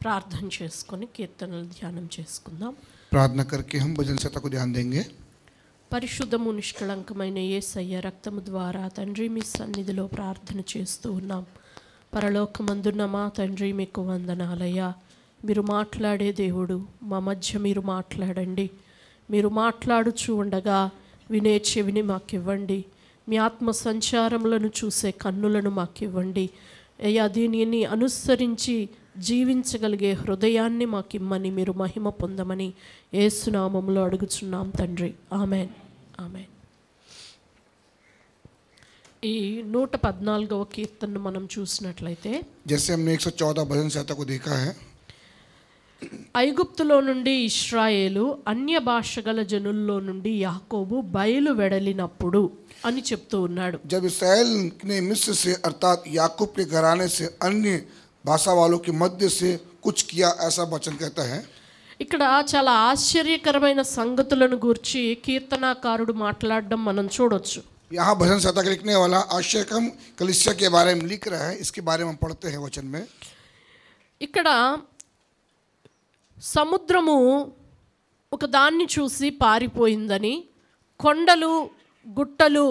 ప్రార్థన చేసుకొని కీర్తనలు ధ్యానం చేసుకుందాం. प्रार्थना करके हम भजन संहिता को ध्यान देंगे. పరిశుద్ధము నిష్కళంకమైన యేసయ్య రక్తము ద్వారా తండ్రి మీ సన్నిధిలో ప్రార్థన చేస్తూ ఉన్నాం. పరలోకమందున్న మా తండ్రి మీకు వందనాలయ్యా. మీరు మాట్లాడే దేవుడు, మా మధ్య మీరు మాట్లాడండి. మీరు మాట్లాడుచూ ఉండగా వినే చెవిని మాకివ్వండి. మీ ఆత్మ సంచారములను చూసే కన్నులను మాకివ్వండి అయ్యా. దీనిని అనుసరించి జీవించగలిగే హృదయాన్ని మాకిమ్మని మీరు మహిమ పొందమని యేసు నామములో అడుగుచున్నాం తండ్రి. Amen, amen. ఈ 114వ కీర్తనను మనం చూసినట్లయితే, जैसे हमने 114 भजन संहिता को देखा है, ఐగుప్తులో నుండి ఇశ్రాయేలు అన్య భాషగల జనుల్లో నుండి యాకోబు బయలు వెడలినప్పుడు అని చెప్తూ ఉన్నాడు. जब इस्राएल ने मिस्र से अर्थात याकूब के घराने से अन्य भाषा वालों के मध्य से कुछ किया, ऐसा वचन कहता है. ఇక్కడ చాలా ఆశ్చర్యకరమైన సంగతులను గురించి కీర్తనాకారుడు మాట్లాడడం మనం చూడొచ్చు. यहाँ भजन संहिता का लिखने वाला आश्चर्यकम कलीसिया के बारे में लिख रहा है. इसके बारे में हम पढ़ते हैं वचन में. ఇక్కడ సముద్రము ఒక దాన్ని చూసి పారిపోయిందని, కొండలు గుట్టలు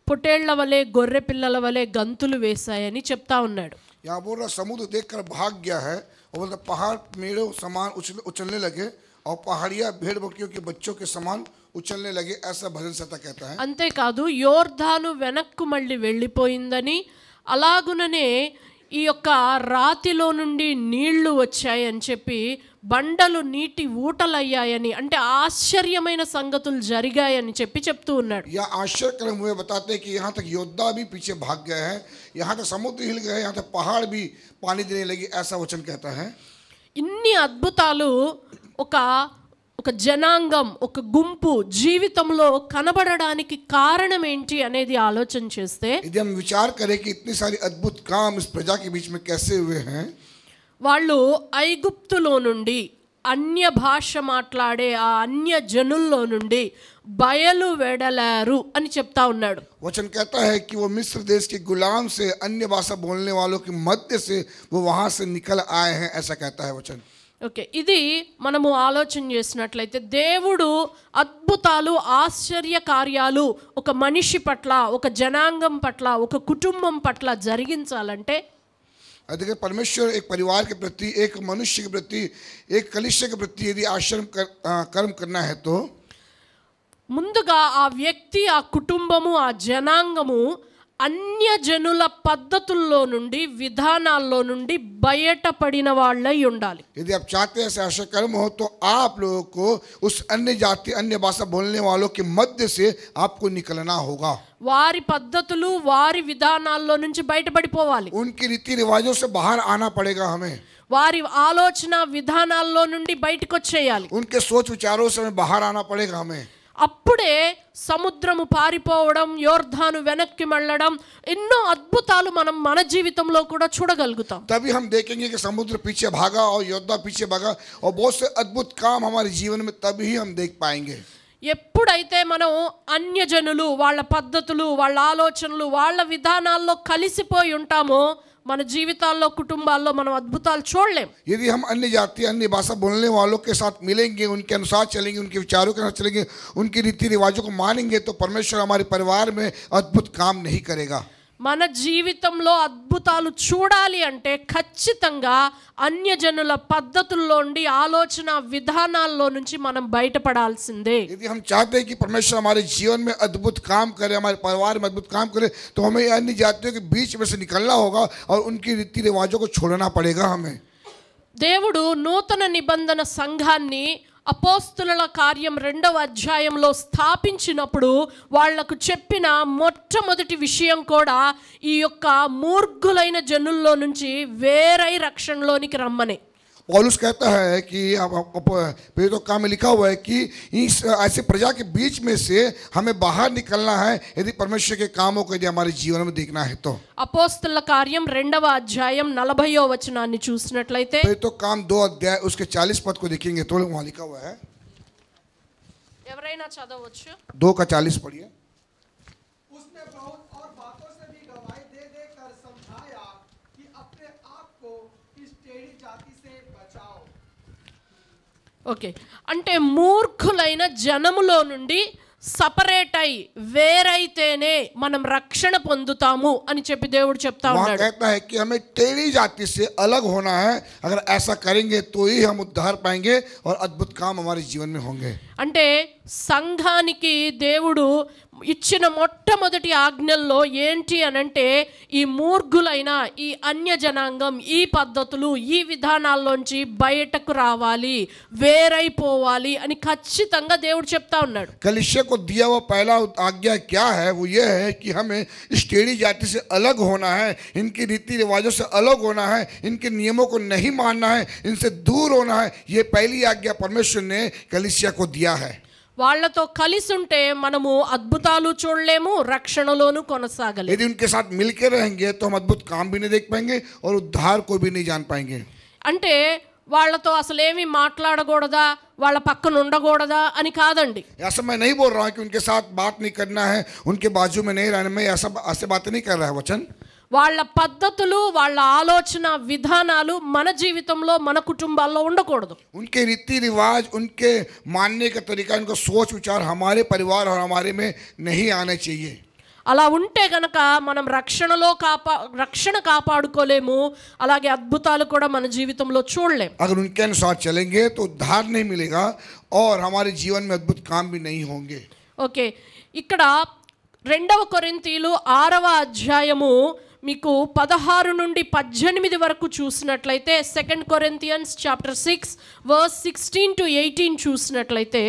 పొటేళ్ల వలె గొర్రె పిల్లల వలె గంతులు వేశాయని చెప్తా ఉన్నాడు. यहाँ बोल रहा समुद्र देखकर भाग गया है और बोलता पहाड़ मेढ़ों समान उछलने लगे और पहाड़ियाँ भेड़ बकरियों के बच्चों के समान उछलने लगे, ऐसा भजन संहिता कहता है. అంతేకాదు యోర్దాను వెనక్కు మళ్ళీ వెళ్ళిపోయిందని, అలాగుననే ఈ యొక్క రాతిలో నుండి నీళ్లు వచ్చాయని చెప్పి బండలు నీటి ఊటలయ్యాయని, అంటే ఆశ్చర్యమైన సంగతులు జరిగాయని చెప్పి చెప్తూ ఉన్నాడు. यह आश्चर्यक्रम हुए बताते हैं कि यहाँ तक योद्धा भी पीछे भाग गए हैं, यहाँ तक समुद्र हिल गए, यहाँ तक पहाड़ भी पानी देने लगे, ऐसा वचन कहता है. ఇన్ని అద్భుతాలు ఒక జనాంగం, ఒక గుంపు జీవితంలో కనబడడానికి కారణం ఏంటి అనేది ఆలోచన చేస్తే, यदि हम विचार करें कि इतनी सारी अद्भुत काम इस प्रजा के बीच में कैसे हुए हैं, వాళ్ళు ఐగుప్తులో నుండి అన్య భాష మాట్లాడే ఆ అన్య జనుల్లో నుండి బయలు వెడలారు అని చెప్తా ఉన్నాడు. वचन कहता है कि वो मिस्र देश के गुलाम से अन्य भाषा बोलने वालों के मध्य से वो वहाँ से निकल आए हैं, ऐसा कहता है वचन. ఓకే, ఇది మనము ఆలోచన చేసినట్లయితే దేవుడు అద్భుతాలు, ఆశ్చర్య కార్యాలు ఒక మనిషి పట్ల, ఒక జనాంగం పట్ల, ఒక కుటుంబం పట్ల జరిగించాలంటే, अगर परमेश्वर एक परिवार के प्रति, एक मनुष्य के प्रति, एक कलीसिया के प्रति यदि कर्म करना है तो ముందుగా ఆ వ్యక్తి, ఆ కుటుంబము, ఆ జనాంగము అన్య జనుల పద్ధతుల్లో నుండి, విధానాల్లో నుండి బయటపడిన వాళ్ళై ఉండాలి. यदि आप चाहते हैं ऐसा आशा कर्म हो तो आप लोगों को उस अन्य जाति, अन्य भाषा बोलने वालों के मध्य से आपको निकलना होगा. వారి పద్ధతులు, వారి విధానాల్లో నుంచి బయటపడిపోవాలి. उनके रीति रिवाजों से बाहर आना पड़ेगा हमें. వారి ఆలోచన విధానాల్లో నుండి బయటకు వచ్చేయాలి. उनके सोच विचारों से हमें बाहर आना पड़ेगा हमें. అప్పుడే సముద్రము పారిపోవడం, యోర్దాను వెనక్కి మళ్ళడం, ఎన్నో అద్భుతాలు మనం మన జీవితంలో కూడా చూడగలుగుతాం. तभी हम देखेंगे कि समुद्र पीछे भागा और योद्धा पीछे भागा और बहुत से अद्भुत काम हमारे जीवन में तभी हम देख पाएंगे. ఎప్పుడైతే మనం అన్యజనులు, వాళ్ళ పద్ధతులు, వాళ్ళ ఆలోచనలు, వాళ్ళ విధానాల్లో కలిసిపోయి ఉంటామో మన జీవితాల్లో, కుటుంబాల్లో మనం అద్భుతాలు చూడలేం. यदि हम अन्य जाति, अन्य भाषा बोलने वालों के साथ मिलेंगे, उनके अनुसार चलेंगे, उनके विचारों के अनुसार चलेंगे, उनके रीति रिवाजों को मानेंगे, तो परमेश्वर हमारे परिवार में अद्भुत काम नहीं करेगा. మన జీవితంలో అద్భుతాలు చూడాలి అంటే ఖచ్చితంగా అన్యజనుల పద్ధతుల్లోండి, ఆలోచన విధానాల్లో నుంచి మనం బయటపడాల్సిందే. यदि हम चाहते हैं कि परमेश्वर हमारे जीवन में अद्भुत काम करे, हमारे परिवार में अद्भुत काम करे, तो हमें अन्य जातियों के बीच में से निकलना होगा और उनकी रीति रिवाजों को छोड़ना पड़ेगा हमें. దేవుడు నూతన నిబంధన సంఘాన్ని అపోస్తుల కార్యం 2వ అధ్యాయంలో స్థాపించినప్పుడు వాళ్లకు చెప్పిన మొట్టమొదటి విషయం కూడా ఈ యొక్క మూర్ఖులైన జనుల్లో నుంచి వేరై రక్షణలోనికి రమ్మనే. पौलुस कहता है कि प्रेरितों काम में लिखा हुआ है कि इस ऐसे प्रजा के बीच में से हमें बाहर निकलना है यदि परमेश्वर के कामों को यदि हमारे जीवन में देखना है तो. అపోస్తుల కార్యం 2వ అధ్యాయం 40వ వచనాన్ని చూసినట్లయితే, प्रेरितों काम 2 अध्याय उसके 40 पद को देखेंगे तो वहाँ लिखा हुआ है. ఎవరైనా చదవచ్చు. 2 का 40 पढ़िए. उसने बहुत और बातों से भी गवाही दे देकर समझाया कि अपने आप को इस टेढ़ी जाति से ఓకే, అంటే మూర్ఖులైన జనములో నుండి సపరేట్ అయి వేరైతేనే మనం రక్షణ పొందుతాము అని చెప్పి దేవుడు చెప్తా वहाँ ఉన్నాడు. कहता है कि हमें टेढ़ी जाति से अलग होना है, अगर ऐसा करेंगे तो ही हम उद्धार पाएंगे और अद्भुत काम हमारे जीवन में होंगे। అంటే సంఘానికి దేవుడు ఇచ్చిన మొట్టమొదటి ఆజ్ఞల్లో ఏంటి అనంటే ఈ మూర్ఖులైన ఈ అన్య జనాంగం ఈ పద్ధతులు ఈ విధానాల్లోంచి బయటకు రావాలి, వేరైపోవాలి అని ఖచ్చితంగా దేవుడు చెప్తా ఉన్నాడు. कलीसिया को दिया हुआ पहला आज्ञा क्या है? वो ये है कि हमें इस टेढ़ी जाति से अलग होना है, इनके रीति रिवाजों से अलग होना है, इनके नियमों को नहीं मानना है, इनसे दूर होना है। ये पहली आज्ञा परमेश्वर ने कलीसिया को दिया है। వాళ్ళతో కలిసి ఉంటే మనము అద్భుతాలు చూడలేము, రక్షణలోను కొనసాగలేము. यदि उनके साथ मिलकर रहेंगे तो हम अद्भुत काम भी नहीं देख पाएंगे और उद्धार को भी नहीं जान पाएंगे। అంటే వాళ్ళతో అసలేమి మాట్లాడకూడదా, వాళ్ళ పక్కన ఉండకూడదా అని కాదండి. ऐसा मैं नहीं बोल रहा हूँ कि उनके साथ बात नहीं करना है, उनके बाजू में नहीं रहना, मैं ऐसे बातें नहीं कर रहा है वचन। వాళ్ళ పద్ధతులు వాళ్ళ ఆలోచన విధానాలు మన జీవితంలో మన కుటుంబాల్లో ఉండకూడదు. उनके रीति रिवाज, उनके मानने का तरीका, उनका सोच विचार हमारे परिवार और हमारे में नहीं आने चाहिए। అలా ఉంటే గనక మనం రక్షణ కాపాడుకోలేము, అలాగే అద్భుతాలు కూడా మన జీవితంలో చూడలేము. अगर उनके अनुसार चलेंगे तो उद्धार नहीं मिलेगा और हमारे जीवन में अद्भुत काम भी नहीं होंगे। ఓకే, ఇక్కడ 2 కొరింథీయులు 6వ అధ్యాయము మీకు 16 నుండి 18 వరకు చూసినట్లయితే, 2 Corinthians chapter 6 verse 16 to 18 చూసినట్లయితే,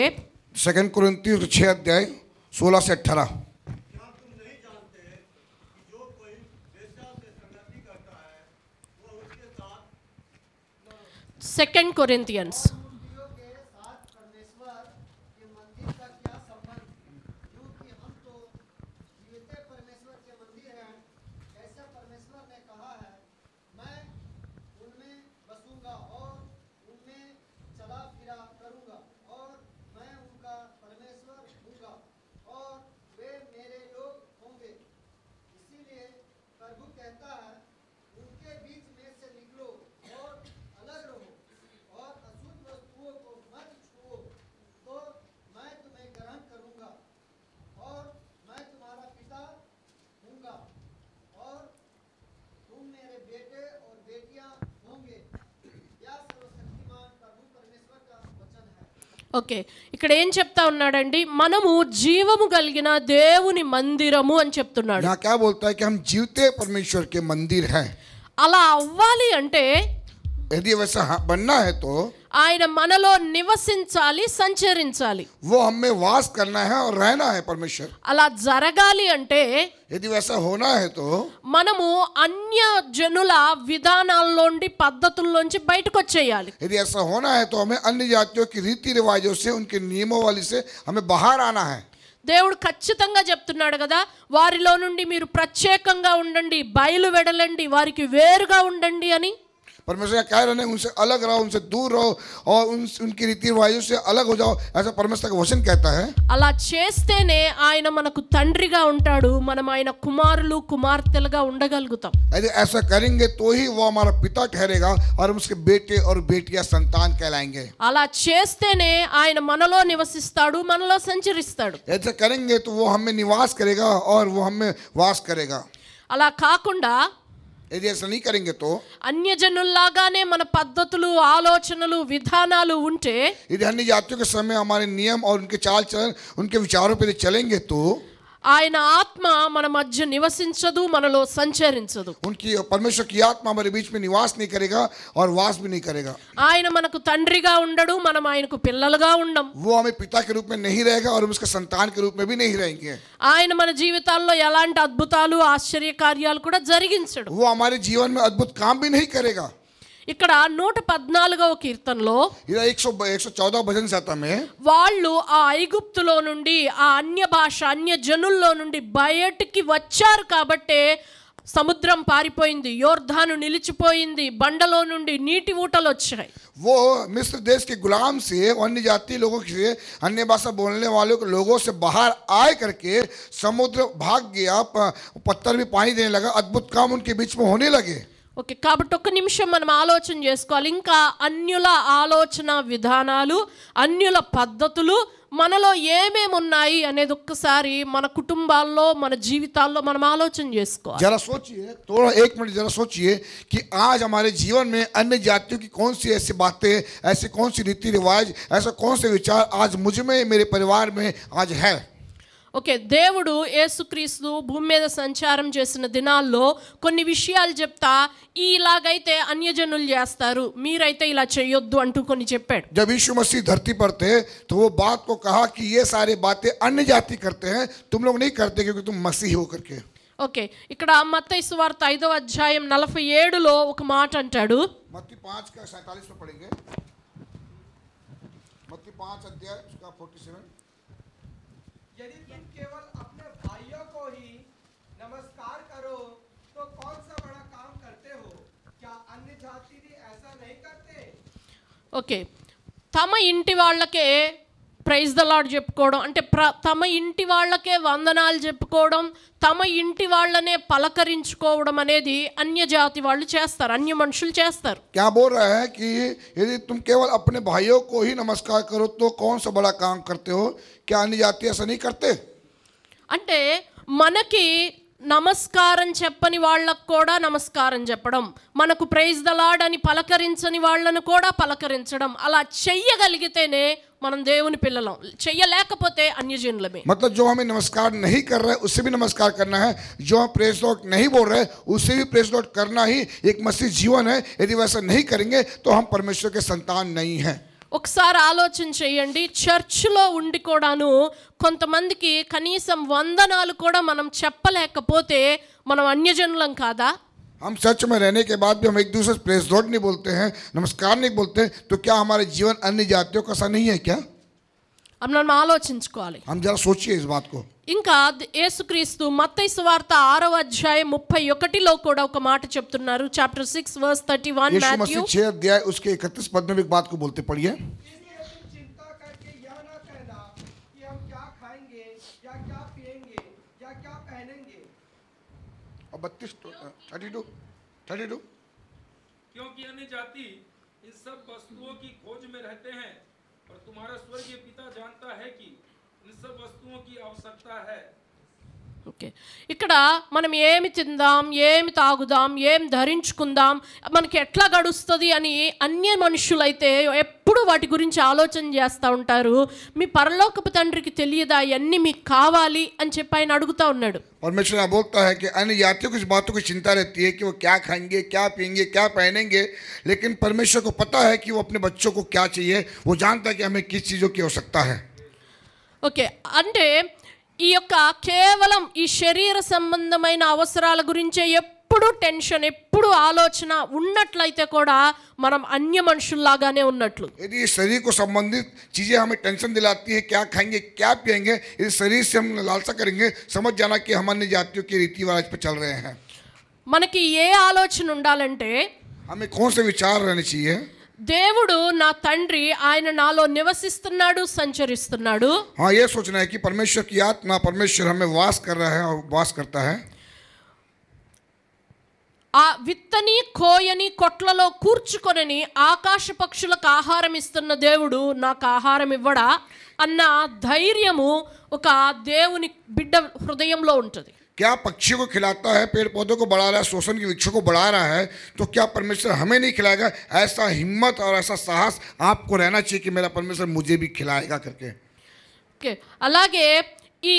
2 कुरिन्थियों 6 अध्याय 16 से 18। क्या तुम नहीं जानते कि जो कोई वेश्या से संगति करता है वह उसके साथ 2 Corinthians मूर्तियों के साथ परमेश्वर के मंदिर का क्या संबंध? क्योंकि हम तो जीवित परमेश्वर के मंदिर हैं। ऐसा परमेश्वर ने कहा है, मैं उनमें बसूंगा और उनमें चला फिरा करूंगा और मैं उनका परमेश्वर हूंगा और वे मेरे लोग होंगे। इसीलिए प्रभु कहता है, उनके बीच में से निकलो और अलग रहो और अशुद्ध वस्तुओं को मत छुओ, तो मैं तुम्हें ग्रहण करूंगा और मैं तुम्हारा पिता हूंगा और तुम मेरे बेटे और बेटियां होंगे। यह सर्वशक्तिमान प्रभु परमेश्वर का वचन है। ఓకే, ఇక్కడ ఏం చెప్తా ఉన్నాడండి, మనము జీవము కలిగిన దేవుని మందిరము అని చెప్తున్నాడు. यहाँ क्या बोलता है कि हम जीवते परमेश्वर के मंदिर हैं। అలా అవ్వాలి అంటే यदि वैसा बनना है तो ఆయన మనలో నివసించాలి, సంచరించాలి. वो हमें वास करना है और रहना है परमेश्वर। అలా జరగాలి అంటే यदि वैसा होना है तो మనము అన్య జనుల విధానాల్లోండి పద్ధతుల్లోంచి బయటకు వచ్చేయాలి. यदि ऐसा होना है तो हमें अन्य जातियों की रीति रिवाजों से, उनके नियमों वाली से हमें बाहर आना है। దేవుడు ఖచ్చితంగా చెప్తున్నాడు కదా, వారిలో నుండి మీరు ప్రత్యేకంగా ఉండండి, బయలు వెడలండి, వారికి వేరుగా ఉండండి అని. परमेश्वर का कह रहे हैं उनसे अलग रहो, उनसे दूर रहो और उनकी रीति रिवाजों से अलग हो जाओ, ऐसा परमेश्वर का वचन कहता है। అలా చేస్తేనే ఆయన మనకు తండ్రిగా ఉంటాడు, మనం ఆయన కుమారులు కుమార్తెలుగా ఉండగలుగుతాం. यदि ऐसा करेंगे तो ही वो हमारा पिता ठहरेगा और हम उसके बेटे और बेटियां संतान कहलाएंगे। అలా చేస్తేనే ఆయన మనలో నివసిస్తాడు, మనలో సంచరిస్తాడు. ऐसा करेंगे तो वो हमें निवास करेगा और वो हमें वास करेगा। అలా కాకుండా यदि ऐसा नहीं करेंगे तो అన్యజనుల్లాగానే మన పద్ధతులు, ఆలోచనలు, విధానాలు ఉంటే, यदि अन्य जातियों के समय हमारे नियम और उनके चाल चलन, उनके विचारों पर चलेंगे तो ఆయన ఆత్మ మన మధ్య నివసించదు, మనలో సంచరించదు. उनकी परमेश्वर की आत्मा हमारे बीच में निवास नहीं करेगा और वास भी नहीं करेगा। ఆయన మనకు తండ్రిగా ఉండడు, మనం ఆయనకు పిల్లలుగా ఉండం. वो हमें पिता के रूप में नहीं रहेगा और हम उसके संतान के रूप में भी नहीं रहेंगे। ఆయన మన జీవితాల్లో ఎలాంటి అద్భుతాలు, ఆశ్చర్య కార్యాలు కూడా జరిగించడు. वो हमारे जीवन में अद्भुत काम भी नहीं करेगा। ఇక్కడ 114వ కీర్తనలో इधर 114 भजन संहिता में వాళ్ళు ఆ ఐగుప్తులో నుండి, ఆ అన్య భాష, అన్య జనుల్లో నుండి బయటికి వచ్చారు కాబట్టే సముద్రం పారిపోయింది, యోర్ధాను నిలిచిపోయింది, బండలో నుండి నీటి ఊటలు వచ్చాయి. वो मिस्र देश के गुलाम से, अन्य जाति लोगों से, अन्य भाषा बोलने वालों के लोगों से बाहर आए करके समुद्र भाग गया, पत्थर भी पानी देने लगा, अद्भुत काम उनके बीच में होने लगे। ఓకే, కాబట్టి ఒక్క నిమిషం మనం ఆలోచన చేసుకోవాలి. ఇంకా అన్యుల ఆలోచన విధానాలు, అన్యుల పద్ధతులు మనలో ఏమేమి ఉన్నాయి అనేది ఒక్కసారి మన కుటుంబాల్లో, మన జీవితాల్లో మనం ఆలోచన చేసుకోవాలి. जरा सोचिए, थोड़ा 1 मिनट जरा सोचिए कि आज हमारे जीवन में अन्य जातियों की कौन सी ऐसी बातें, ऐसे कौन सी रीति रिवाज, ऐसा कौन से विचार आज मुझ में, मेरे परिवार में आज है. ఓకే, దేవుడు యేసుక్రీస్తు భూమి మీద సంచారం చేసిన దినాల్లో కొన్ని విషయాలు చెప్తా, ఇలాగైతే అన్యజనులు చేస్తారు, మీరైతే ఇలా చేయొద్దు అంటూ కొన్ని చెప్పాడు. जब यीशु मसीह धरती पर थे तो वो बात को कहा कि ये सारी बातें अन्य जाति करते हैं, तुम लोग नहीं करते क्योंकि तुम मसीही हो करके. ఓకే, ఇక్కడ మత్తయి సువార్త 5వ అధ్యాయం 47లో ఒక మాట అంటాడు. मत्ती 5 का 47 में पढ़ेंगे. मत्ती 5 अध्याय उसका 47. यदि तुम केवल अपने भाइयों को ही नमस्कार करो तो कौन सा बड़ा काम करते हो? क्या अन्य जाति भी ऐसा नहीं करते? ఓకే, తమ ఇంటి వాళ్ళకే ప్రైజ్ ద లార్డ్ చెప్పుకోవడం అంటే తమ ఇంటి వాళ్ళకే వందనాలు చెప్పుకోవడం, తమ ఇంటి వాళ్ళనే పలకరించుకోవడం అనేది అన్యజాతి వాళ్ళు చేస్తారు, అన్య మనుషులు చేస్తారు. क्या बोल रहा है कि यदि तुम केवल अपने भाइयों को ही नमस्कार करो तो कौन सा बड़ा काम करते हो? क्या अन्य जाति ऐसा नहीं करते? అంటే మనకి నమస్కారం చెప్పని వాళ్ళకు కూడా నమస్కారం చెప్పడం, మనకు ప్రైజ్ ద లార్డ్ అని పలకరించని వాళ్ళను కూడా పలకరించడం, అలా చెయ్యగలిగితేనే మనం దేవుని పిల్లలం, చెయ్యలేకపోతే అన్యజనులమే. मतलब जो हमें नमस्कार नहीं कर रहे उससे भी नमस्कार करना है, जो हम प्रेज लॉर्ड नहीं बोल रहे उससे भी प्रेज लॉर्ड करना ही एक मसीह जीवन है. यदि वैसा नहीं करेंगे तो हम परमेश्वर के संतान नहीं हैं. ఒకసారి ఆలోచన చేయండి, చర్చ్లో ఉండి కూడాను కొంతమందికి కనీసం వందనాలు కూడా మనం చెప్పలేకపోతే మనం అన్యజనులం కాదా? हम चर्च में रहने के बाद भी हम एक दूसरे से प्रेज लॉर्ड नहीं बोलते हैं, नमस्कार नहीं बोलते, तो क्या हमारे जीवन अन्य जातियों का सा नहीं है क्या? మనం ఆలోచించుకోవాలి. हम जरा सोचिए इस बात को. ఇంకా యేసుక్రీస్తు మత్తయి సువార్త 6వ అధ్యాయం 31లో కూడా ఒక మాట చెప్తున్నారు. Chapter 6 verse 31. यीशु मसीह 6 अध्याय उसके 31 पद में एक बात को बोलते पढ़िए. इसलिए तुम चिंता करके यह न कहना कि हम क्या खाएंगे या क्या पिएंगे या क्या पहनेंगे. और 32 क्योंकि अन्य जाति इस सब वस्तुओं की खोज में रहते हैं और तुम्हारा स्वर्गीय पिता जानता है कि इन सब वस्तुओं की आवश्यकता है. ఓకే, ఇక్కడ మనం ఏమి తిందాం, ఏమి తాగుదాం, ఏం ధరించుకుందాం, మనకి ఎట్లా గడుస్తుంది అని అన్య మనుషులైతే ఎప్పుడు వాటి గురించి ఆలోచన చేస్తూ ఉంటారు. మీ పరలోకపు తండ్రికి తెలియదా ఇవన్నీ మీకు కావాలి అని చెప్పి ఆయన అడుగుతా ఉన్నాడు. परमेश्वर बोलता है कि अन्य जातियों को इस बातों की चिंता रहती है कि वो क्या खाएंगे, क्या पिएंगे, क्या पहनेंगे, लेकिन परमेश्वर को पता है कि वो अपने बच्चों को क्या चाहिए, वो जानता है कि हमें किस चीज़ों की आवश्यकता है. ఓకే, అంటే ఈ యొక్క కేవలం ఈ శరీర సంబంధమైన అవసరాల గురించే ఎప్పుడు టెన్షన్, ఎప్పుడు ఆలోచన ఉన్నట్లయితే కూడా మనం అన్య మనుషుల్లాగానే ఉన్నట్లు. यदि शरीर को संबंधित चीज़ें हमें टेंशन दिलाती है, क्या खाएंगे, क्या पिएंगे, इस शरीर से हम लालसा करेंगे, समझ जाना कि हम अन्य जातियों के रीति रिवाज पर चल रहे हैं. మనకి ఏ ఆలోచన ఉండాలంటే, हमें कौन से विचार रहने चाहिए? దేవుడు నా తండ్రి, ఆయన నాలో నివసిస్తున్నాడు, సంచరిస్తున్నాడు. हाँ, ये सोचना है कि परमेश्वर की आत्मा, परमेश्वर हमें वास कर रहा है और वास करता है. ఆ విత్తని కోయని కొట్లలో కూర్చుకొనని ఆకాశ పక్షులకు ఆహారం ఇస్తున్న దేవుడు నాకు ఆహారం ఇవ్వడా అన్న ధైర్యము ఒక దేవుని బిడ్డ హృదయంలో ఉంటుంది. क्या पक्षी को खिलाता है, पेड़ पौधों को बढ़ा रहा है, शोषण के वृक्षों को बढ़ा रहा है, तो क्या परमेश्वर हमें नहीं खिलाएगा? ऐसा हिम्मत और ऐसा साहस आपको रहना चाहिए कि मेरा परमेश्वर मुझे भी खिलाएगा करके. ఓకే, అలాగే ఈ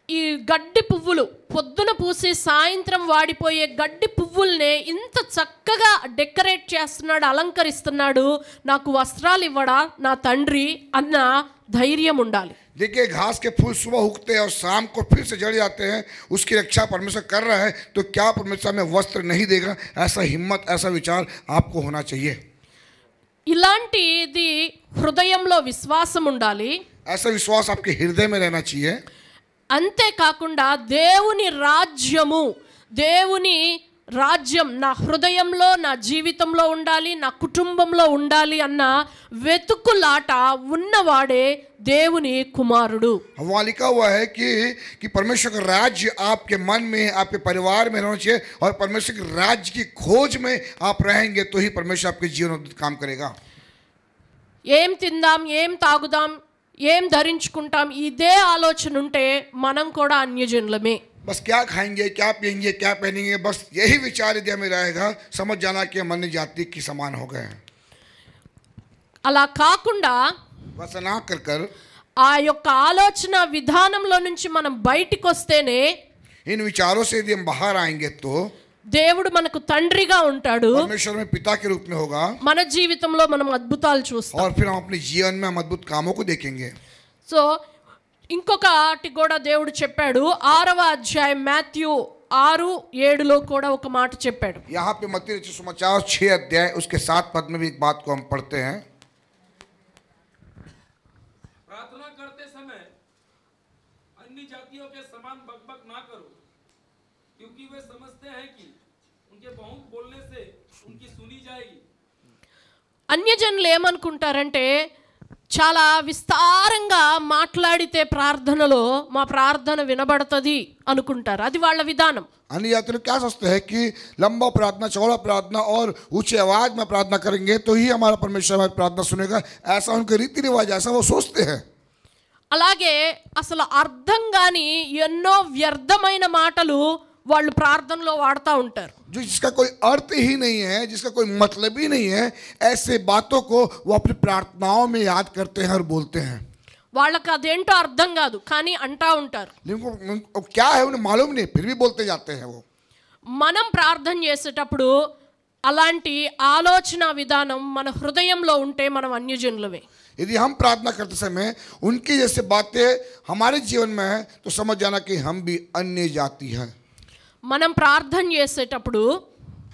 ఈ గడ్డి పువ్వులు పొద్దున పూసి సాయంత్రం వాడిపోయే గడ్డి పువ్వుల్నే ఇంత చక్కగా డెకరేట్ చేస్తున్నాడు, అలంకరిస్తున్నాడు, నాకు వస్త్రాలు ఇవ్వడా నా తండ్రి అన్న ధైర్యం ఉండాలి. देखिए, घास के फूल सुबह उगते हैं और शाम को फिर से जड़ जाते हैं, उसकी रक्षा परमेश्वर कर रहा है, तो क्या परमेश्वर हमें वस्त्र नहीं देगा? ऐसा हिम्मत, ऐसा विचार आपको होना चाहिए. ఇలాంటిది హృదయంలో విశ్వాసం ఉండాలి. ऐसा विश्वास आपके हृदय में रहना चाहिए. అంతేకాకుండా దేవుని రాజ్యము, దేవుని రాజ్యం నా హృదయంలో నా జీవితంలో ఉండాలి, నా కుటుంబంలో ఉండాలి అన్న వెతుకులాట ఉన్నవాడే దేవుని కుమారుడు. वहाँ लिखा हुआ है कि परमेश्वर का राज्य आपके मन में, आपके परिवार में रहना चाहिए, और परमेश्वर के राज्य की खोज में आप रहेंगे तो ही परमेश्वर आपके जीवन में काम करेगा. ఏం తిందాం, ఏం తాగుదాం, ఏం ధరించుకుంటాం, ఇదే ఆలోచన ఉంటే మనం కూడా అన్యజనులమే. बस क्या खाएंगे, क्या पिएंगे, क्या पहनेंगे, बस यही विचार यदि हमें रहेगा, समझ जाना कि हम अन्य जाति के समान हो गए हैं. అలా కాకుండా बस ना कर कर ఆ యొక్క ఆలోచన విధానంలో నుంచి మనం బయటికి వస్తేనే इन विचारों से यदि हम बाहर आएंगे तो దేవుడు మనకు తండ్రిగా ఉంటాడు, परमेश्वर में पिता के रूप में होगा, మన జీవితంలో మనం అద్భుతాలు చూస్తాం. और फिर हम अपने जीवन में हम अद्भुत कामों को देखेंगे. సో ఇంకొకటి కూడా దేవుడు చెప్పాడు. 6వ అధ్యాయం మాథ్యూ 6:7లో కూడా ఒక మాట చెప్పాడు. यहाँ पे मत्ती रचित सुसमाचार 6 अध्याय उसके 7 पद में भी एक बात को हम पढ़ते हैं. प्रार्थना करते समय अन्य जातियों के समान बकबक ना करो, क्योंकि वे समझते हैं कि उनके बहुत बोलने से उनकी सुनी जाएगी. అన్యజనులు ఏమనుకుంటారంటే చాలా విస్తారంగా మాట్లాడితే ప్రార్థనలో మా ప్రార్థన వినబడుతుంది అనుకుంటారు. అది వాళ్ళ విధానం. अन्य यात्री लोग क्या सोचते हैं कि लंबा प्रार्थना, चौड़ा प्रार्थना और ऊंची आवाज में प्रार्थना करेंगे तो ही हमारा परमेश्वर हमारी प्रार्थना सुनेगा, ऐसा उनके रीति रिवाज, ऐसा वो सोचते हैं. అలాగే అసలు అర్థం కాని ఎన్నో వ్యర్థమైన మాటలు వాళ్ళు ప్రార్థనలో వాడుతూ ఉంటారు. जो जिसका कोई अर्थ ही नहीं है, जिसका कोई मतलब ही नहीं है, ऐसे बातों को वो अपनी प्रार्थनाओं में याद करते हैं और बोलते हैं. వాళ్ళకి అదేంటో అర్థం కాదు, కానీ అంటా ఉంటారు. लेकिन उनको क्या है उन्हें मालूम नहीं, फिर भी बोलते जाते हैं वो. మనం ప్రార్థన చేసేటప్పుడు అలాంటి ఆలోచన విధానం మన హృదయంలో ఉంటే మనం అన్యజనులమే. यदि हम प्रार्थना करते समय उनकी जैसे बातें हमारे जीवन में है तो समझ जाना कि हम भी अन्य जाति हैं. మనం ప్రార్థన చేసేటప్పుడు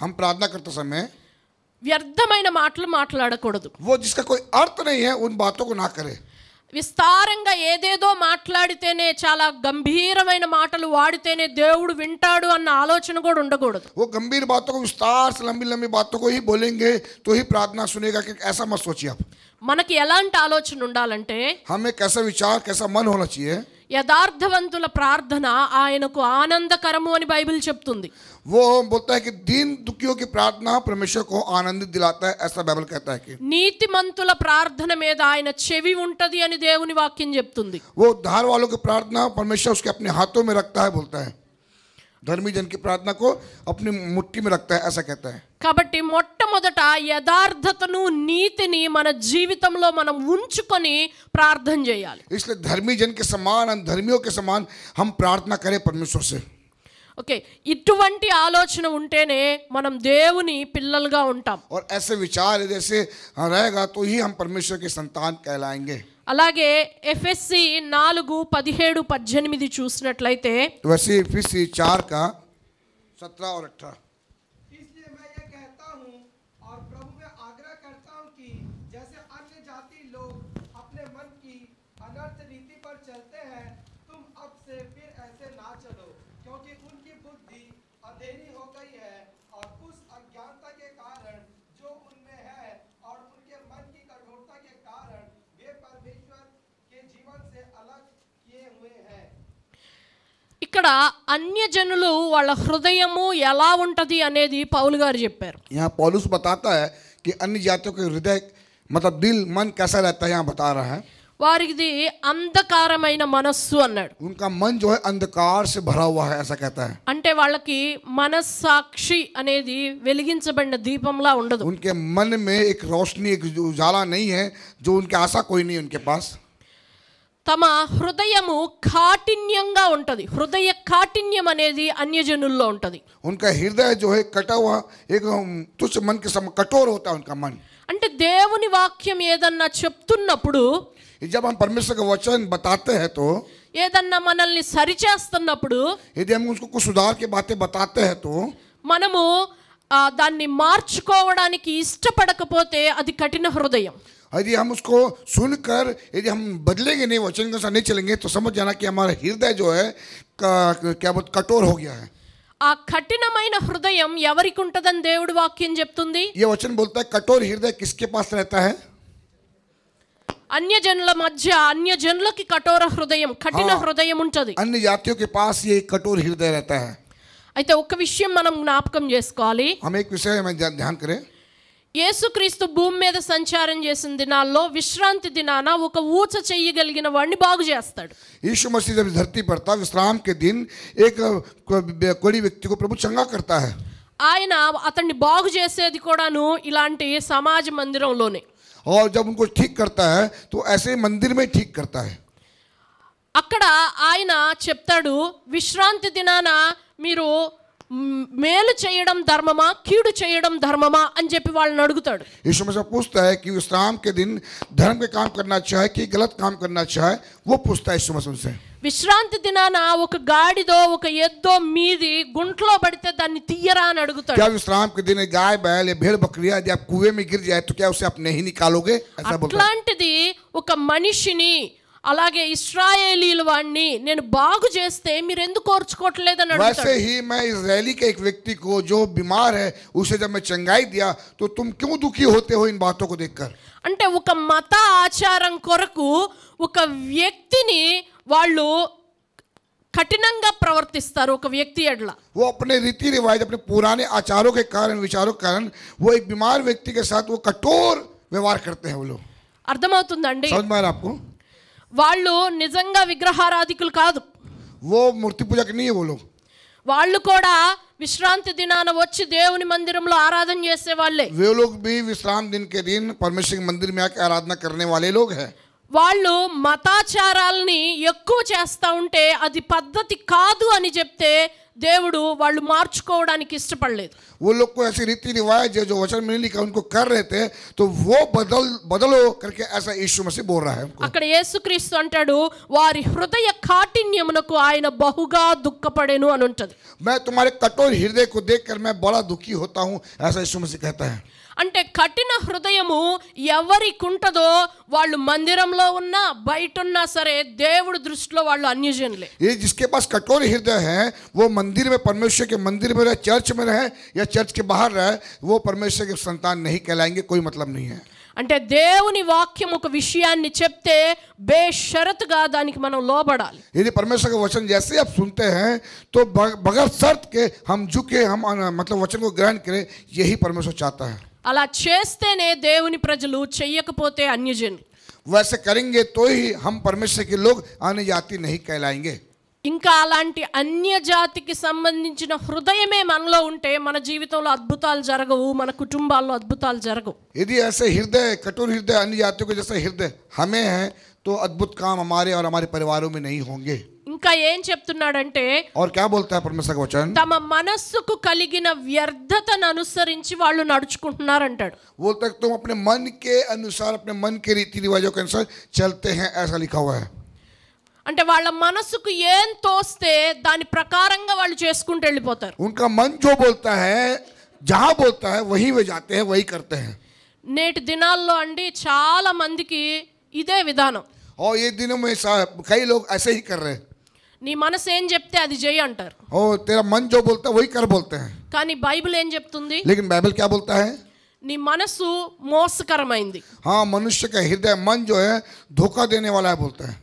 हम प्रार्थना करते समय వ్యర్థమైన మాటలు మాట్లాడకూడదు. वो जिसका कोई अर्थ नहीं है उन बातों को ना करे. విస్తారంగా ఏదేదో మాట్లాడితేనే, చాలా గంభీరమైన మాటలు వాడితేనే దేవుడు వింటాడు అన్న ఆలోచన కూడా ఉండకూడదు. वो गंभीर बातों को विस्तार से लंबी लंबी बातों को ही बोलेंगे तो ही प्रार्थना सुनेगा, कि ऐसा मत सोचिए आप. మనకి ఎలాంటి ఆలోచన ఉండాలంటే हमें कैसा विचार, कैसा मन होना चाहिए. యథార్థవంతుల ప్రార్థన ఆయనకు ఆనందకరము అని బైబిల్ చెప్తుంది. वो बोलता है कि दीन दुखियों की प्रार्थना परमेश्वर को आनंदित दिलाता है, ऐसा बाइबल कहता है. कि నీతిమంతుల ప్రార్థన మీద ఆయన చెవి ఉంటది అని దేవుని వాక్యం చెప్తుంది. वो उद्धार वालों की प्रार्थना परमेश्वर उसके अपने हाथों में रखता है, बोलता है. धर्मी जन की प्रार्थना को अपनी मुट्ठी में रखता है, ऐसा कहता है. కాబట్టి మొట్టమొదట యథార్థతను, నీతిని మన జీవితంలో మనం ఉంచుకొని ప్రార్థన చేయాలి. इसलिए धर्मी जन के समान, धर्मियों के समान हम प्रार्थना करें परमेश्वर से. ఓకే, ఇటువంటి ఆలోచన ఉంటేనే మనం దేవుని పిల్లలుగా ఉంటాం. और ऐसे विचार जैसे रहेगा तो ही हम परमेश्वर के संतान कहलाएंगे. అలాగే ఎఫెస్సి 4:17-18 చూసినట్లయితే वैसे इफिसी 4 का 17 और 18. इसलिए मैं ये कहता हूँ और प्रभु में आग्रह करता हूँ कि जैसे अन्य जाति लोग अपने मन की अनर्थ रीति पर चलते हैं, तुम अब से फिर ऐसे ना चलो, क्योंकि उनकी बुद्धि अंधेरी हो गई है और उस अज्ञानता के कारण जो उनमें है और उनके मन की कठोरता के कारण वे परमेश्वर के जीवन से अलग किए हुए हैं. ఇక్కడ అన్యజనులు వాళ్ళ హృదయము ఎలా ఉంటది అనేది పౌలు గారు చెప్పారు. यहाँ पौलुस बताता है कि अन्य जातियों के हृदय, मतलब दिल, मन कैसा रहता है, यहाँ बता रहा है. వారిది అంధకారమైన మనస్సు అన్నాడు. उनका मन जो है अंधकार से भरा हुआ है, ऐसा कहता है. అంటే వాళ్ళకి మనస్సాక్షి అనేది వెలిగించబడిన దీపంలా ఉండదు. उनके मन में एक रोशनी, एक उजाला नहीं है, जो उनके आशा कोई नहीं है उनके पास. తమ హృదయము కాఠిన్యంగా ఉంటది. హృదయ కాఠిన్యం అనేది అన్యజనుల్లో ఉంటది. उनका हृदय जो है कटा हुआ, एक तुच्छ मन के समान कठोर होता है उनका मन. అంటే దేవుని వాక్యం ఏదన్నా చెప్తున్నప్పుడు, जब हम परमेश्वर का वचन बताते हैं तो, ఏదన్నా మనల్ని సరిచేస్తున్నప్పుడు, यदि हम उसको कुछ सुधार की बातें बताते हैं तो మనము దాన్ని మార్చుకోవడానికి ఇష్టపడకపోతే అది కఠిన హృదయం. यदि हम उसको सुनकर यदि हम बदलेंगे नहीं, वचन के साथ नहीं चलेंगे, तो समझ जाना कि हमारा हृदय जो है क्या बहुत कठोर हो गया है. ఆ కఠినమైన హృదయం ఎవరికి ఉంటదని దేవుడి వాక్యం చెప్తుంది. ये वचन बोलता है कठोर हृदय किसके पास रहता है? అన్యజనుల మధ్య అన్యజనులకి కఠోర హృదయం, కఠిన హృదయం ఉంటది. अन्य जातियों के पास ये कठोर हृदय रहता है. అయితే ఒక విషయం మనం జ్ఞాపకం చేసుకోవాలి. हम एक विषय में ध्यान करें. యేసుక్రీస్తు భూమి మీద సంచారం చేసిన దినాల్లో విశ్రాంతి దినాన ఒక ఊచ చెయ్యగలిగిన వాడిని బాగు చేస్తాడు. यीशु मसीह जब धरती पर था, विश्राम के दिन एक कोड़ी व्यक्ति को प्रभु चंगा करता है. ఆయన అతన్ని బాగు చేసేది కూడాను ఇలాంటి సమాజ మందిరంలోనే. और जब उनको ठीक करता है तो ऐसे मंदिर में ठीक करता है. అక్కడ ఆయన చెప్తాడు, విశ్రాంతి దినాన మీరు మేలు చేయడం ధర్మమా కీడు చేయడం ధర్మమా అని చెప్పి వాళ్ళని అడుగుతాడు. यीशु मसीह पूछता है कि विश्राम के दिन धर्म के काम करना चाहे कि गलत काम करना चाहे, वो पूछता है यीशु मसीह से. విశ్రాంతి దినాన ఒక గాడిదో ఒక ఎద్దో మీది గుంట్లో పడితే దాన్ని తీయరా అని అడుగుతాడు. क्या विश्राम के दिन गाय बैल या भेड़ बकरियां यदि आप कुएं में गिर जाए तो क्या उसे आप नहीं निकालोगे? ऐसा बोलता है. అట్లాంటిది ఒక మనిషిని, అలాగే ఇశ్రాయేలీల వాడిని నేను బాగు చేస్తే మీరు ఎందుకు ఓర్చుకోవట్లేదని वैसे అడుగుతాడు. ही मैं इजरायली के एक व्यक्ति को जो बीमार है उसे जब मैं चंगाई दिया तो तुम क्यों दुखी होते हो इन बातों को देखकर? అంటే ఒక మత ఆచారం కొరకు ఒక వ్యక్తిని వాళ్ళు కఠినంగా ప్రవర్తిస్తారు. ఒక వ్యక్తి ఎడ్ల वो अपने रीति रिवाज अपने पुराने आचारों के कारण विचारों के कारण वो एक बीमार व्यक्ति के साथ वो कठोर व्यवहार करते हैं. वो लोग అర్థమవుతుందండి. समझ में आ रहा है आपको? వాళ్ళు నిజంగా విగ్రహారాధికులు కాదు. वो मूर्ति पूजक नहीं है वो लोग. వాళ్ళు కూడా విశ్రాంతి దినాన వచ్చి దేవుని మందిరంలో ఆరాధన చేసే వాళ్ళే. वे लोग भी विश्राम दिन के दिन परमेश्वर के मंदिर में आकर आराधना करने वाले लोग हैं. వాళ్ళు మతాచారాలని ఎక్కువ చేస్తూ ఉంటే అది పద్ధతి కాదు అని చెప్తే దేవుడు వాళ్ళు మార్చుకోవడానికి ఇష్టపడలేదు. वो लोग को ऐसी रीति रिवाज है जो वचन में नहीं लिखा उनको कर रहे थे, तो वो बदलो करके ऐसा यीशु मसीह बोल रहा है हमको. అక్కడ యేసుక్రీస్తు అంటాడు, వారి హృదయ కాఠిన్యమునకు ఆయన బహుగా దుఃఖపడెను అని ఉంటది. मैं तुम्हारे कठोर हृदय को देखकर मैं बड़ा दुखी होता हूँ, ऐसा यीशु मसीह कहता है. అంటే కఠిన హృదయము ఎవరికి ఉంటదో వాళ్ళు మందిరంలో ఉన్నా బయట ఉన్నా సరే దేవుడి దృష్టిలో వాళ్ళు అన్యజనులే. ये जिसके पास कठोर हृदय है वो मंदिर में परमेश्वर के मंदिर में रहे, चर्च में रहे या चर्च के बाहर रहे, वो परमेश्वर के संतान नहीं कहलाएंगे. कोई मतलब नहीं है. అంటే దేవుని వాక్యం ఒక విషయాన్ని చెప్తే బేషరతుగా దానికి మనం లోబడాలి. यदि परमेश्वर का वचन जैसे आप सुनते हैं तो बगैर शर्त के हम झुके, हम मतलब वचन को ग्रहण करें, यही परमेश्वर चाहता है. అలా చేస్తేనే దేవుని ప్రజలు, చెయ్యకపోతే అన్యజనులు. वैसे करेंगे तो ही हम परमेश्वर के लोग अन्य जाति नहीं कहलाएंगे. ఇంకా అలాంటి అన్య జాతికి సంబంధించిన హృదయమే మనలో ఉంటే మన జీవితంలో అద్భుతాలు జరగవు, మన కుటుంబాల్లో అద్భుతాలు జరగవు. यदि ऐसे हृदय कठोर हृदय अन्य जातियों के जैसा हृदय हमें है तो अद्भुत काम हमारे और हमारे परिवारों में नहीं होंगे. ఇంకా ఏం చెప్తున్నాడంటే, और क्या बोलता है परमेश्वर का वचन? తమ మనస్సుకు కలిగిన వ్యర్థతను అనుసరించి వాళ్ళు నడుచుకుంటున్నారంటాడు. बोलता है तुम अपने मन के अनुसार अपने मन के रीति रिवाजों के अनुसार चलते हैं, ऐसा लिखा हुआ है. అంటే వాళ్ళ మనసుకు ఏం తోస్తే దాని ప్రకారంగా వాళ్ళు చేసుకుంటూ వెళ్ళిపోతారు. उनका मन जो बोलता है, जहाँ बोलता है वहीं वे जाते हैं, वही करते हैं. నేటి దినాల్లో అండి చాలా మందికి ఇదే విధానం. और ये दिनों में कई लोग ऐसे ही कर रहे हैं. నీ మనసు ఏం చెప్తే అది చెయ్యి అంటారు. और तेरा मन जो बोलता है वही कर बोलते हैं. కానీ బైబిల్ ఏం చెప్తుంది? लेकिन बाइबल क्या बोलता है? నీ మనసు మోసకరమైంది. हाँ, मनुष्य का हृदय मन जो है धोखा देने वाला है बोलता है.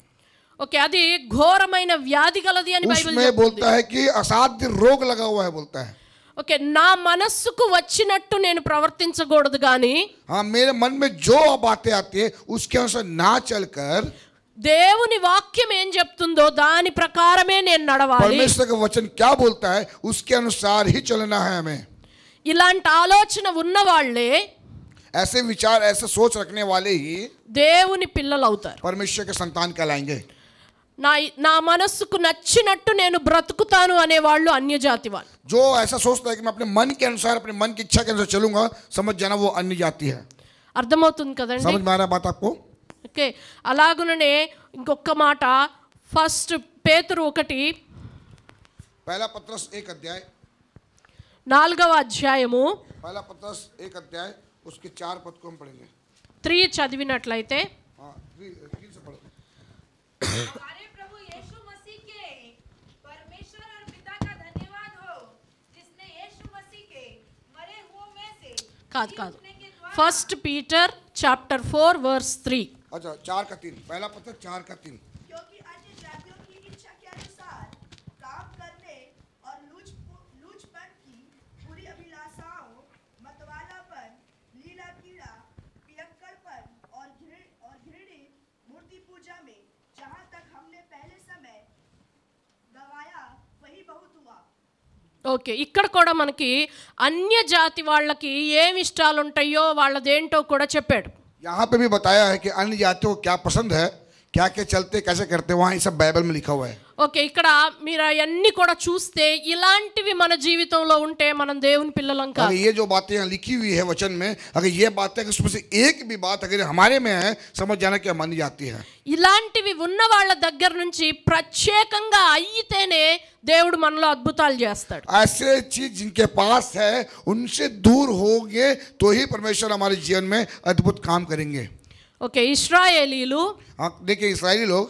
ఓకే, అది ఘోరమైన వ్యాధి గలది అని బైబిల్ उसमें చెప్తుంది. बोलता है कि असाध्य रोग लगा हुआ है बोलता है. ఓకే, నా మనస్సుకు వచ్చినట్టు నేను ప్రవర్తించకూడదు కానీ हाँ, मेरे मन में जो बातें आती है उसके अनुसार ना चलकर దేవుని వాక్యం ఏం చెప్తుందో దాని ప్రకారమే నేను నడవాలి. परमेश्वर का वचन क्या बोलता है उसके अनुसार ही चलना है हमें. ఇలాంటి ఆలోచన ఉన్న వాళ్ళే ऐसे विचार ऐसे सोच रखने वाले ही దేవుని పిల్లలు అవుతారు. परमेश्वर के संतान कहलाएंगे. నా మనస్సుకు నచ్చినట్టు నేను బ్రతుకుతాను అనే వాళ్ళు అన్యజాతి వాళ్ళు. जो ऐसा सोचता है कि मैं अपने मन के अनुसार अपने मन की इच्छा के अनुसार चलूंगा, समझ जाना वो अन्य जाति है. అర్థమవుతుంది కదండి? समझ में आ रहा है बात आपको? ఓకే, అలాగుననే ఇంకొక మాట, ఫస్ట్ పేతురు 1 पहला पत्रस 1 अध्याय 4వ అధ్యాయము पहला पत्रस 1 अध्याय उसके 4 पद को हम पढ़ेंगे. 3 చదివినట్లయితే, हाँ, 3 से पढ़ो. हमारे प्रभु यीशु मसीह के परमेश्वर और पिता का धन्यवाद हो కాదు 1 Peter chapter 4 verse 3. अच्छा 4:3 पहला पत्र 4:3 क्योंकि अन्य जातियों की इच्छा के अनुसार काम करने और लूचपन की बुरी अभिलाषाओं, मतवालापन, लीला कीड़ा, पियक्कड़पन और घृणित मूर्ति पूजा में जहाँ तक हमने पहले समय गवाया वही बहुत हुआ। ఓకే, ఇక్కడ కూడా మనకి అన్య జాతి వాళ్ళకి ఏమి ఇష్టాలు ఉంటాయో వాళ్ళదేంటో కూడా చెప్పాడు. यहाँ पे भी बताया है कि अन्य जातियों को क्या पसंद है, क्या क्या चलते कैसे करते, वहाँ ये सब बाइबल में लिखा हुआ है. ఓకే, ఇక్కడ మీరు అవన్నీ కూడా చూస్తే ఇలాంటివి మన జీవితంలో ఉంటే మనం దేవుని పిల్లలం अगर కాదు. ये जो बातें यहाँ लिखी हुई है वचन में, अगर ये बातें अगर उसमें से एक भी बात अगर हमारे में है, समझ जाना कि मानी जाती है. ఇలాంటివి ఉన్న వాళ్ళ దగ్గర నుంచి ప్రత్యేకంగా అయితేనే దేవుడు మనలో అద్భుతాలు చేస్తాడు. ऐसे चीज जिनके पास है उनसे दूर होंगे तो ही परमेश्वर हमारे जीवन में अद्भुत काम करेंगे. ఓకే, ఇశ్రాయేలీలు देखिए इस्राएली लोग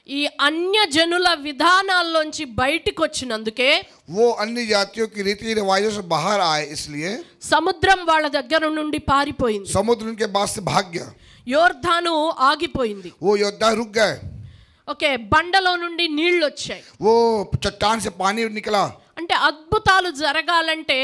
ఈ అన్య జనుల విధానాల్లోంచి బయటికి వచ్చినందుకే वो अन्य जातियों की रीति रिवाजों से बाहर आए, इसलिए సముద్రం వాళ్ళ దగ్గర నుండి పారిపోయింది. समुद्र उनके पास से भाग गया. యోర్దాను ఆగిపోయింది. वो योद्धा रुक गए. ఓకే, బండలో నుండి నీళ్లు వచ్చాయి. वो चट्टान से पानी निकला. అంటే అద్భుతాలు జరగాలంటే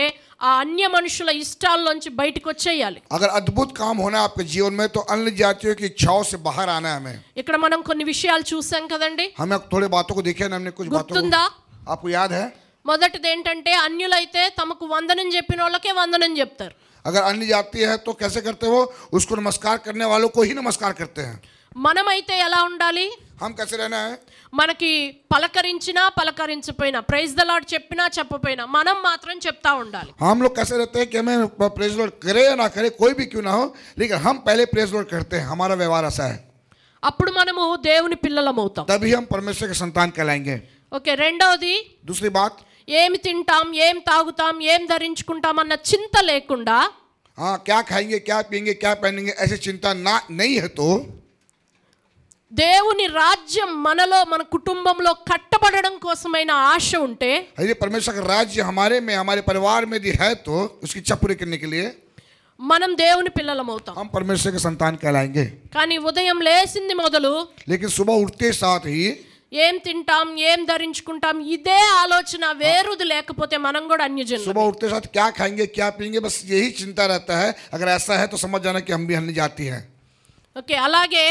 ఆ అన్య మనుషుల ఇష్టాల్లోంచి బయటికి వచ్చేయాలి. अगर अद्भुत काम होना है आपके जीवन में तो अन्य जातियों की इच्छाओं से बाहर आना है. हमें ఇక్కడ మనం కొన్ని విషయాలు చూసాం కదండి, हमें थोड़े बातों को देखे ना, हमने कुछ बातों గుర్తుందా? को आपको याद है. మొదటిది ఏంటంటే అన్యులైతే తమకు వందనం చెప్పిన వాళ్ళకే వందనం చెప్తారు. अगर अन्य जाति है तो कैसे करते हो, उसको नमस्कार करने वालों को ही नमस्कार करते हैं. మనమైతే ఎలా ఉండాలి? हम कैसे रहना है, మనకి పలకరించినా పలకరించపోయినా, ప్రైజ్ ద లార్డ్ చెప్పినా చెప్పపోయినా మనం మాత్రం చెప్తా ఉండాలి. हम लोग कैसे रहते हैं कि हमें प्रेज लॉर्ड करे या ना करे, कोई भी क्यों ना हो, लेकिन हम पहले प्रेज लॉर्ड करते हैं. हमारा व्यवहार ऐसा है, అప్పుడు మనము దేవుని పిల్లలం అవుతాం. तभी हम परमेश्वर के संतान कहलाएंगे. ఓకే, రెండవది दूसरी बात, ఏమి తింటాం, ఏం తాగుతాం, ఏం ధరించుకుంటాం అన్న చింత లేకుండా, हाँ क्या खाएंगे, क्या पिएंगे, क्या पहनेंगे, ऐसी चिंता ना नहीं है तो దేవుని రాజ్యం మనలో మన కుటుంబంలో కట్టబడడం కోసమైన ఆశ ఉంటే, यदि परमेश्वर का राज्य हमारे में हमारे परिवार में यदि है तो उसकी इच्छा पूरी करने के लिए మనం దేవుని పిల్లలం అవుతాం. हम परमेश्वर के संतान कहलाएंगे. కానీ ఉదయం లేచింది మొదలు लेकिन सुबह उठते साथ ही ఏం తింటాం, ఏం ధరించుకుంటాం, ఇదే ఆలోచన వేరుది లేకపోతే మనం కూడా అన్యజనులు. सुबह उठते साथ क्या खाएंगे, क्या पिएंगे, बस यही चिंता रहता है. अगर ऐसा है तो समझ जाना कि हम भी अन्य जाति हैं. ఓకే, అలాగే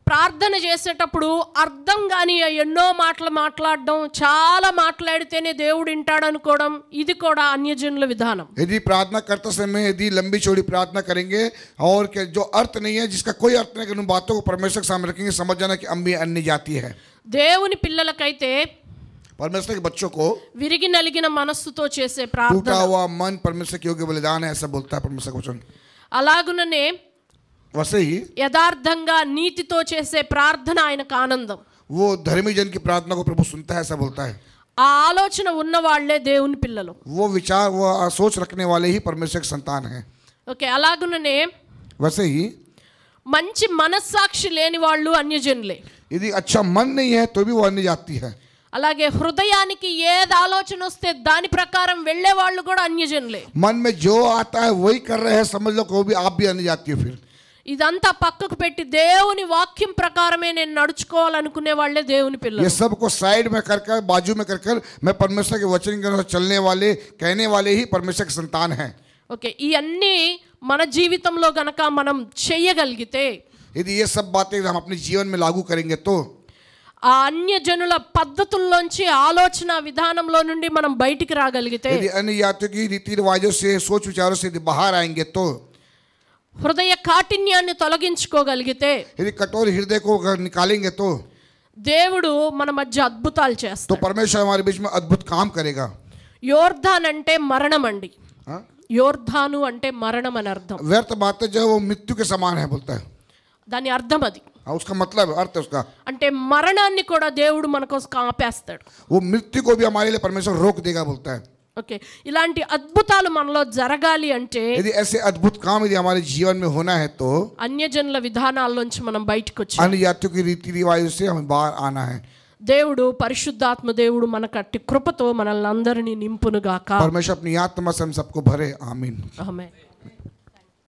ప్రార్థన చేసేటప్పుడు అర్థం కాని ఎన్నో మాటలు మాట్లాడడం, చాలా మాట్లాడితేనే దేవుడు వింటాడు అనుకోవడం, ఇది కూడా అన్యజనుల విధానం. यदि प्रार्थना करते समय यदि लंबी चौड़ी प्रार्थना करेंगे और के जो अर्थ नहीं है, जिसका कोई अर्थ नहीं, उन बातों को परमेश्वर के सामने रखेंगे, समझ जाना कि हम भी अन्य जाति है. దేవుని పిల్లలకైతే परमेश्वर के बच्चों को విరిగి నలిగిన మనస్సుతో చేసే टूटा ప్రార్థన, हुआ मन परमेश्वर के योग्य बलिदान है, ऐसा बोलता है परमेश्वर का वचन. అలాగుననే वैसे ही యథార్థంగా నీతితో చేసే ప్రార్థన ఆయనకు ఆనందం. वो धर्मी जन की प्रार्थना को प्रभु सुनता है, ऐसा बोलता है. ఆ ఆలోచన ఉన్న వాళ్ళే దేవుని పిల్లలు. वो विचार वो सोच रखने वाले ही परमेश्वर के संतान हैं. ఓకే, అలాగుననే वैसे ही మంచి మనస్సాక్షి లేని వాళ్ళు అన్యజనులే. यदि अच्छा मन नहीं है तो भी वो अन्य जाति है. అలాగే హృదయానికి ఏది ఆలోచన వస్తే దాని ప్రకారం వెళ్ళే వాళ్ళు కూడా అన్యజనులే. मन में जो आता है वही कर रहे हैं, समझ लो कि वो भी आप भी अन्य जाति हो. फिर ఇదంతా పక్కకు పెట్టి దేవుని వాక్యం ప్రకారమే నేను నడుచుకోవాలనుకునే వాళ్ళే దేవుని ये పిల్లలు. सब को साइड में कर कर, बाजू में कर कर, मैं परमेश्वर के वचन के अनुसार चलने वाले, कहने वाले ही परमेश्वर के संतान हैं. ఓకే, ఇవన్నీ మన జీవితంలో గనక మనం చెయ్యగలిగితే, यदि ये सब बातें हम अपने जीवन में लागू करेंगे तो ఆ అన్యజనుల పద్ధతుల్లోంచి ఆలోచన విధానంలో నుండి మనం బయటికి రాగలిగితే, यदि अन्य जातियों की रीति रिवाजों से, सोच विचारों से यदि बाहर आएंगे तो, హృదయ కాఠిన్యాన్ని తొలగించుకోగలిగితే, यदि कठोर हृदय को अगर निकालेंगे तो దేవుడు మన మధ్య అద్భుతాలు तो చేస్తాడు. परमेश्वर हमारे बीच में अद्भुत काम करेगा. యోర్ధాన్ అంటే మరణం అండి. हाँ? యోర్ధాను అంటే మరణం అని అర్థం. व्यर्थ बातें जो है वो मृत्यु के समान है बोलता है. దాని అర్థం అది. हाँ, उसका मतलब अर्थ है उसका, అంటే మరణాన్ని కూడా దేవుడు మన కోసం ఆపేస్తాడు. वो मृत्यु को भी हमारे लिए परमेश्वर रोक देगा बोलता है. ఓకే, ఇలాంటి అద్భుతాలు మనలో జరగాలి అంటే यदि ऐसे अद्भुत काम यदि हमारे जीवन में होना है तो అన్యజనుల విధానాల్లోంచి మనం బయటకు వచ్చి अन्य जातियों की रीति रिवाजों से हमें बाहर आना है. దేవుడు పరిశుద్ధాత్మ దేవుడు మనకు అట్టి కృపతో మనల్ని అందరినీ నింపునుగాక. परमेश्वर अपनी आत्मा से हम सबको भरे. आमीन. ఆమేన్.